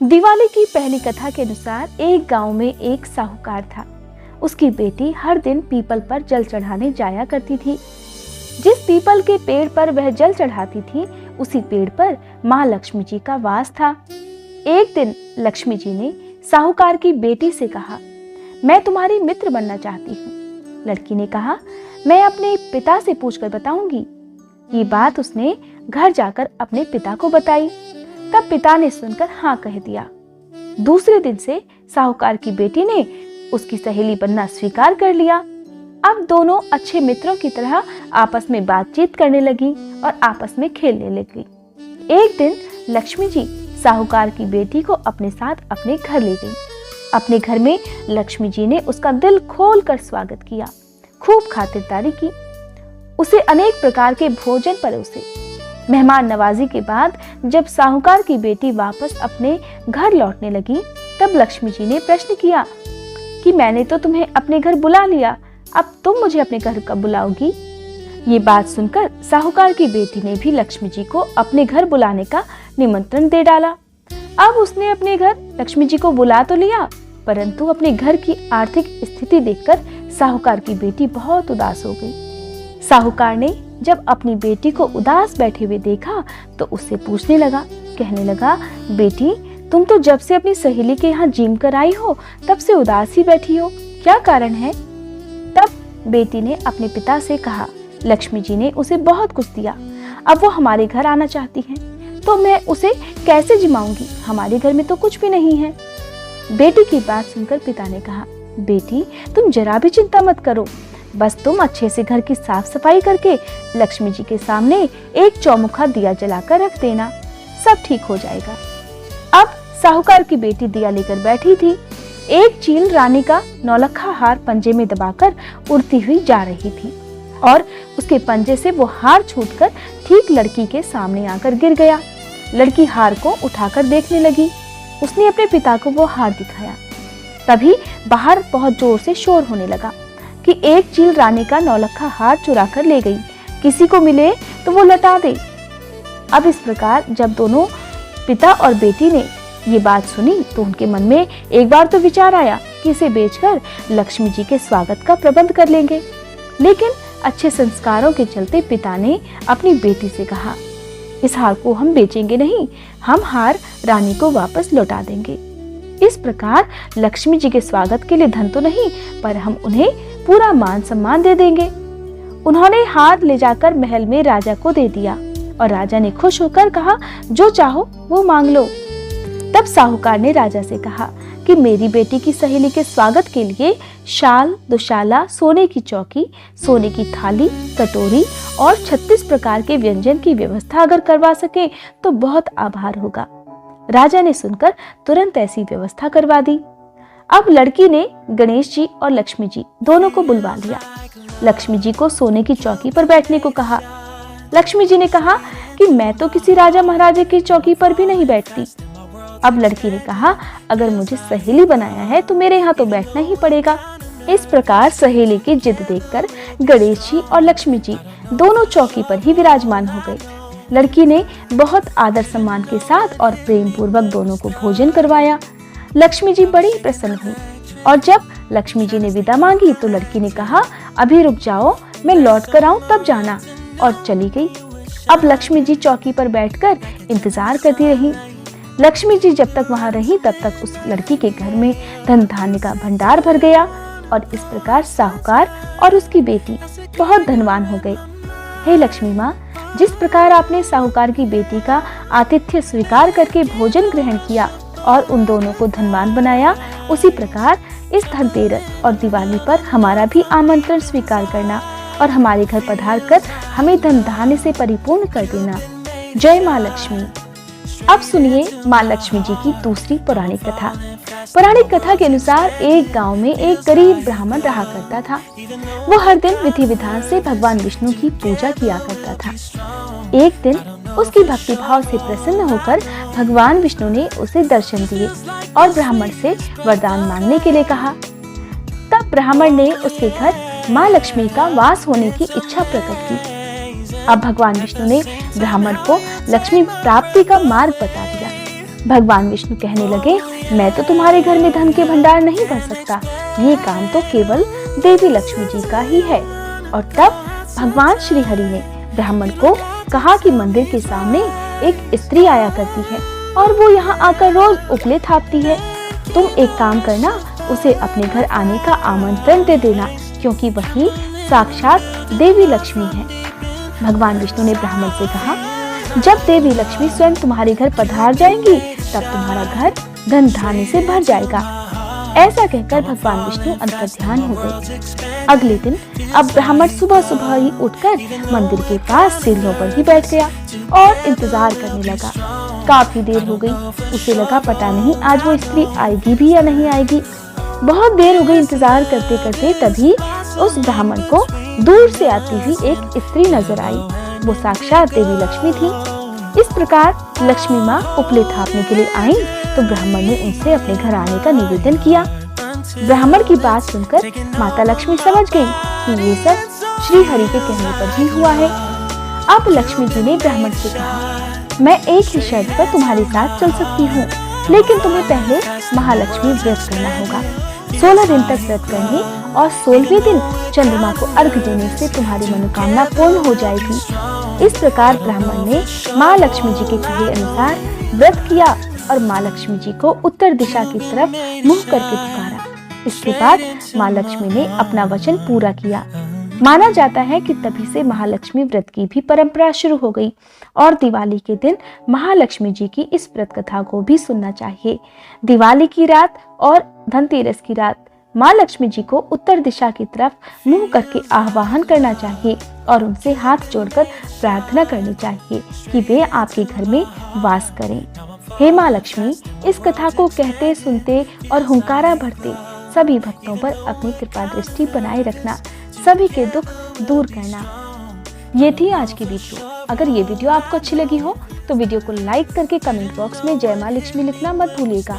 दिवाली की पहली कथा के अनुसार एक गांव में एक साहूकार था। उसकी बेटी हर दिन पीपल पर जल चढ़ाने जाया करती थी। जिस पीपल के पेड़ पर वह जल चढ़ाती थी, उसी पेड़ पर माँ लक्ष्मी जी का वास था। एक दिन लक्ष्मी जी ने साहूकार की बेटी से कहा, मैं तुम्हारी मित्र बनना चाहती हूँ। लड़की ने कहा, मैं अपने पिता से पूछकर बताऊंगी। ये बात उसने घर जाकर अपने पिता को बताई। तब पिता ने सुनकर हाँ कह दिया। दूसरे दिन से साहूकार की बेटी ने उसकी सहेली बनना स्वीकार कर लिया। अब दोनों अच्छे मित्रों की तरह आपस में बातचीत करने लगी और आपस में खेलने लगी। एक दिन लक्ष्मी जी साहूकार की बेटी को अपने साथ अपने घर ले गई। अपने घर में लक्ष्मी जी ने उसका दिल खोलकर स्वागत किया, खूब खातिरदारी की, उसे अनेक प्रकार के भोजन परोसे। मेहमान नवाजी के बाद जब साहूकार की बेटी वापस अपने घर लौटने लगी, तब लक्ष्मी जी ने प्रश्न किया कि मैंने तो तुम्हें अपने घर बुला लिया, अब तुम मुझे अपने घर कब बुलाओगी? ये बात सुनकर साहूकार की बेटी ने भी लक्ष्मी जी को अपने घर बुलाने का निमंत्रण दे डाला। अब उसने अपने घर लक्ष्मी जी को बुला तो लिया, परंतु अपने घर की आर्थिक स्थिति देखकर साहूकार की बेटी बहुत उदास हो गई। साहूकार ने जब अपनी बेटी को उदास बैठे हुए देखा तो उससे पूछने लगा, कहने लगा, बेटी तुम तो जब से अपनी सहेली के यहाँ जिम कर आई हो तब से उदास ही बैठी हो, क्या कारण है? तब बेटी ने अपने पिता से कहा, लक्ष्मी जी ने उसे बहुत कुछ दिया, अब वो हमारे घर आना चाहती है, तो मैं उसे कैसे जिमाऊंगी? हमारे घर में तो कुछ भी नहीं है। बेटी की बात सुनकर पिता ने कहा, बेटी तुम जरा भी चिंता मत करो, बस तुम अच्छे से घर की साफ सफाई करके लक्ष्मी जी के सामने एक चौमुखा दिया जलाकर रख देना, सब ठीक हो जाएगा। अब साहूकार की बेटी दिया लेकर बैठी थी। एक चील रानी का नौलखा हार पंजे में दबाकर उड़ती हुई जा रही थी और उसके पंजे से वो हार छूटकर ठीक लड़की के सामने आकर गिर गया। लड़की हार को उठाकर देखने लगी। उसने अपने पिता को वो हार दिखाया। तभी बाहर बहुत जोर से शोर होने लगा कि एक चील रानी का नौलखा हार चुरा कर ले गई, किसी को मिले तो वो लौटा दे। अब इस प्रकार जब दोनों पिता और बेटी ने ये बात सुनी तो उनके मन में एक बार तो विचार आया कि इसे बेचकर लक्ष्मी जी के स्वागत का प्रबंध कर लेंगे। लेकिन अच्छे संस्कारों के चलते पिता ने अपनी बेटी से कहा, इस हार को हम बेचेंगे नहीं, हम हार रानी को वापस लौटा देंगे। इस प्रकार लक्ष्मी जी के स्वागत के लिए धन तो नहीं, पर हम उन्हें पूरा मान सम्मान दे देंगे। उन्होंने हार ले जाकर महल में राजा को दे दिया और राजा ने खुश होकर कहा, जो चाहो वो मांग लो। तब साहूकार ने राजा से कहा कि मेरी बेटी की सहेली के स्वागत के लिए शाल, दुशाला, सोने की चौकी, सोने की थाली, कटोरी और 36 प्रकार के व्यंजन की व्यवस्था अगर करवा सके तो बहुत आभार होगा। राजा ने सुनकर तुरंत ऐसी व्यवस्था करवा दी। अब लड़की ने गणेश जी और लक्ष्मी जी दोनों को बुलवा लिया। लक्ष्मी जी को सोने की चौकी पर बैठने को कहा। लक्ष्मी जी ने कहा कि मैं तो किसी राजा महाराजा की चौकी पर भी नहीं बैठती। अब लड़की ने कहा, अगर मुझे सहेली बनाया है तो मेरे यहाँ तो बैठना ही पड़ेगा। इस प्रकार सहेली की जिद देखकर गणेश जी और लक्ष्मी जी दोनों चौकी पर ही विराजमान हो गए। लड़की ने बहुत आदर सम्मान के साथ और प्रेम पूर्वक दोनों को भोजन करवाया। लक्ष्मी जी बड़ी प्रसन्न हुई और जब लक्ष्मी जी ने विदा मांगी तो लड़की ने कहा, अभी रुक जाओ, मैं लौट कर आऊं तब जाना, और चली गई। अब लक्ष्मी जी चौकी पर बैठकर इंतजार करती रही। लक्ष्मी जी जब तक वहां रही तब तक उस लड़की के घर में धन धान्य का भंडार भर गया और इस प्रकार साहूकार और उसकी बेटी बहुत धनवान हो गए। हे लक्ष्मी माँ, जिस प्रकार आपने साहूकार की बेटी का आतिथ्य स्वीकार करके भोजन ग्रहण किया और उन दोनों को धनवान बनाया, उसी प्रकार इस धनतेरस और दिवाली पर हमारा भी आमंत्रण स्वीकार करना और हमारे घर पधार कर हमें धन धान्य से परिपूर्ण कर देना। जय माँ लक्ष्मी। अब सुनिए माँ लक्ष्मी जी की दूसरी पौराणिक कथा। पौराणिक कथा के अनुसार एक गांव में एक गरीब ब्राह्मण रहा करता था। वो हर दिन विधि विधान से भगवान विष्णु की पूजा किया करता था। एक दिन उसकी भक्ति भाव से प्रसन्न होकर भगवान विष्णु ने उसे दर्शन दिए और ब्राह्मण से वरदान मांगने के लिए कहा। तब ब्राह्मण ने उसके घर माँ लक्ष्मी का वास होने की इच्छा प्रकट की। अब भगवान विष्णु ने ब्राह्मण को लक्ष्मी प्राप्ति का मार्ग बता दिया। भगवान विष्णु कहने लगे, मैं तो तुम्हारे घर में धन के भंडार नहीं भर सकता, ये काम तो केवल देवी लक्ष्मी जी का ही है। और तब भगवान श्री हरि ने ब्राह्मण को कहा कि मंदिर के सामने एक स्त्री आया करती है और वो यहाँ आकर रोज उपले थापती है। तुम एक काम करना, उसे अपने घर आने का आमंत्रण दे देना, क्योंकि वही साक्षात देवी लक्ष्मी है। भगवान विष्णु ने ब्राह्मण से कहा, जब देवी लक्ष्मी स्वयं तुम्हारे घर पधार जाएंगी तब तुम्हारा घर धन धान्य से भर जाएगा। ऐसा कहकर भगवान विष्णु अंतर्ध्यान हो गए। अगले दिन अब ब्राह्मण सुबह सुबह ही उठकर मंदिर के पास सीढ़ियों पर ही बैठ गया और इंतजार करने लगा। काफी देर हो गई, उसे लगा पता नहीं आज वो स्त्री आएगी भी या नहीं आएगी। बहुत देर हो गई इंतजार करते करते, तभी उस ब्राह्मण को दूर से आती हुई एक स्त्री नजर आई। वो साक्षात देवी लक्ष्मी थी। इस प्रकार लक्ष्मी माँ उपले थापने के लिए आई तो ब्राह्मण ने उनसे अपने घर आने का निवेदन किया। ब्राह्मण की बात सुनकर माता लक्ष्मी समझ गई कि ये सब श्री हरि के कहने पर ही हुआ है। अब लक्ष्मी जी ने ब्राह्मण से कहा, मैं एक ही शर्त पर तुम्हारे साथ चल सकती हूँ, लेकिन तुम्हें पहले महालक्ष्मी व्रत करना होगा। 16 दिन तक व्रत करने और 16वें दिन चंद्रमा को अर्घ देने से तुम्हारी मनोकामना पूर्ण हो जाएगी। इस प्रकार ब्राह्मण ने माँ लक्ष्मी जी के कहे अनुसार व्रत किया और माँ लक्ष्मी जी को उत्तर दिशा की तरफ मुंह करके पुकारा। इसके बाद माँ लक्ष्मी ने अपना वचन पूरा किया। माना जाता है कि तभी से महालक्ष्मी व्रत की भी परंपरा शुरू हो गई और दिवाली के दिन महालक्ष्मी जी की इस व्रत कथा को भी सुनना चाहिए। दिवाली की रात और धनतेरस की रात माँ लक्ष्मी जी को उत्तर दिशा की तरफ मुंह करके आह्वान करना चाहिए और उनसे हाथ जोड़कर प्रार्थना करनी चाहिए कि वे आपके घर में वास करें। हे माँ लक्ष्मी, इस कथा को कहते सुनते और हुंकारा भरते सभी भक्तों पर अपनी कृपा दृष्टि बनाए रखना, सभी के दुख दूर करना। ये थी आज की वीडियो। अगर ये वीडियो आपको अच्छी लगी हो तो वीडियो को लाइक करके कमेंट बॉक्स में जय माँ लक्ष्मी लिखना मत भूलिएगा।